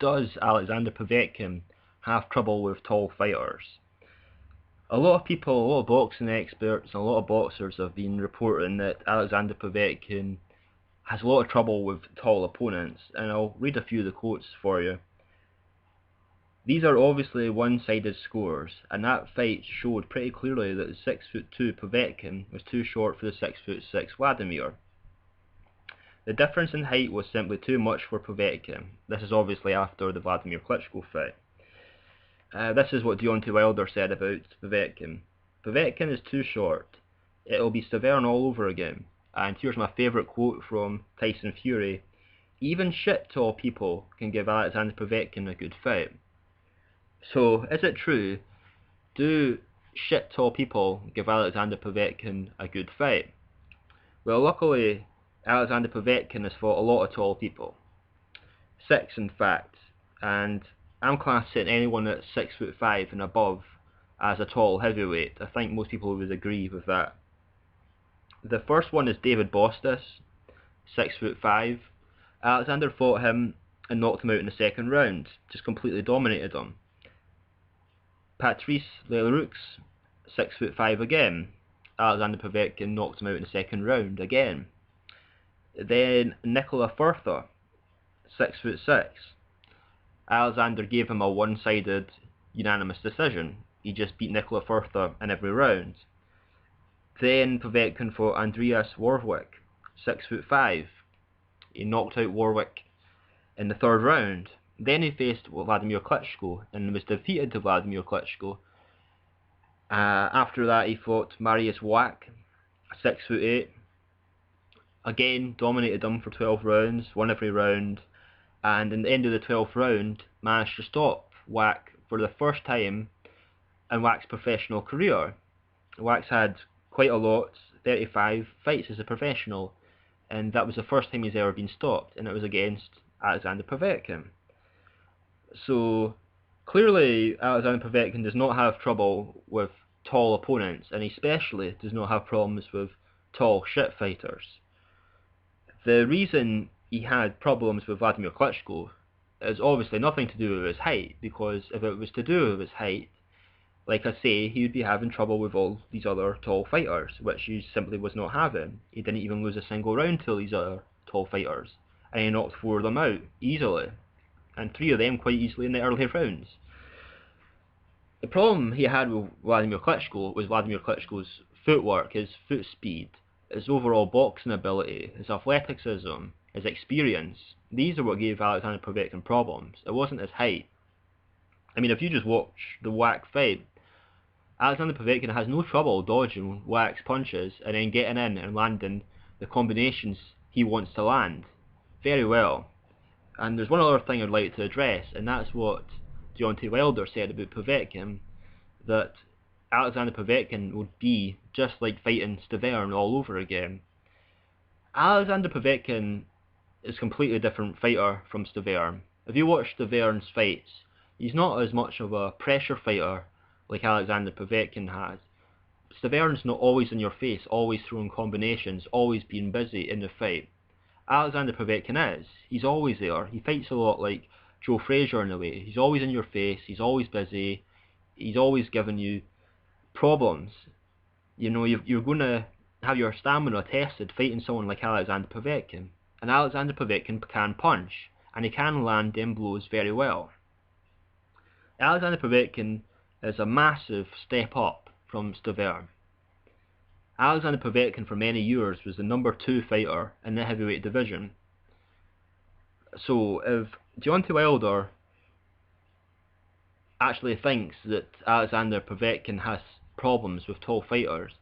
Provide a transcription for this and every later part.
does Alexander Povetkin have trouble with tall fighters? A lot of people, a lot of boxing experts, and a lot of boxers have been reporting that Alexander Povetkin has a lot of trouble with tall opponents, and I'll read a few of the quotes for you. These are obviously one-sided scores, and that fight showed pretty clearly that the 6'2" Povetkin was too short for the 6'6" Wladimir. The difference in height was simply too much for Povetkin. This is obviously after the Wladimir Klitschko fight. This is what Deontay Wilder said about Povetkin. Povetkin is too short. It'll be Stavern all over again. And here's my favourite quote from Tyson Fury. Even shit tall people can give Alexander Povetkin a good fight. So, is it true? Do shit tall people give Alexander Povetkin a good fight? Well, luckily, Alexander Povetkin has fought a lot of tall people. 6 in fact, and I'm classing anyone at 6'5" and above as a tall heavyweight. I think most people would agree with that. The first one is David Bostis, 6'5". Alexander fought him and knocked him out in the second round, just completely dominated him. Patrice Leroux, 6'5" again. Alexander Povetkin knocked him out in the second round again. Then Nicola Further, 6'6". Alexander gave him a one-sided unanimous decision. He just beat Nicola Further in every round. Then Povetkin fought Andreas Warwick, 6'5". He knocked out Warwick in the third round. Then he faced Wladimir Klitschko and was defeated to Wladimir Klitschko. After that he fought Mariusz Whyte, 6'8". Again dominated him for 12 rounds, won every round, and in the end of the 12th round managed to stop Whyte for the first time in Whyte's professional career. Whyte's had quite a lot, 35 fights as a professional, and that was the first time he's ever been stopped, and it was against Alexander Povetkin. So clearly Alexander Povetkin does not have trouble with tall opponents, and especially does not have problems with tall shit fighters. The reason he had problems with Wladimir Klitschko is obviously nothing to do with his height, because if it was to do with his height, like I say, he would be having trouble with all these other tall fighters, which he simply was not having. He didn't even lose a single round to these other tall fighters, and he knocked 4 of them out easily, and 3 of them quite easily in the early rounds. The problem he had with Wladimir Klitschko was Wladimir Klitschko's footwork, his foot speed, his overall boxing ability, his athleticism, his experience. These are what gave Alexander Povetkin problems. It wasn't his height. I mean, if you just watch the Whyte fight, Alexander Povetkin has no trouble dodging Whyte's punches and then getting in and landing the combinations he wants to land very well. And there's one other thing I'd like to address, and that's what Deontay Wilder said about Povetkin, that Alexander Povetkin would be just like fighting Stavern all over again. Alexander Povetkin is a completely different fighter from Stavern. If you watch Stavern's fights, he's not as much of a pressure fighter like Alexander Povetkin has. Stavern's not always in your face, always throwing combinations, always being busy in the fight. Alexander Povetkin is. He's always there. He fights a lot like Joe Frazier in a way. He's always in your face, he's always busy, he's always giving you problems. You know, you're going to have your stamina tested fighting someone like Alexander Povetkin. And Alexander Povetkin can punch, and he can land them blows very well. Alexander Povetkin is a massive step up from Stavern. Alexander Povetkin for many years was the number 2 fighter in the heavyweight division. So if Deontay Wilder actually thinks that Alexander Povetkin has problems with tall fighters,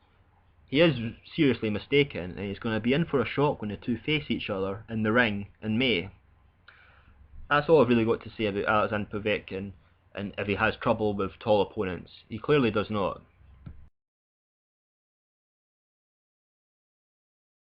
he is seriously mistaken, and he's going to be in for a shock when the two face each other in the ring in May. That's all I've really got to say about Alexander Povetkin, and if he has trouble with tall opponents. He clearly does not.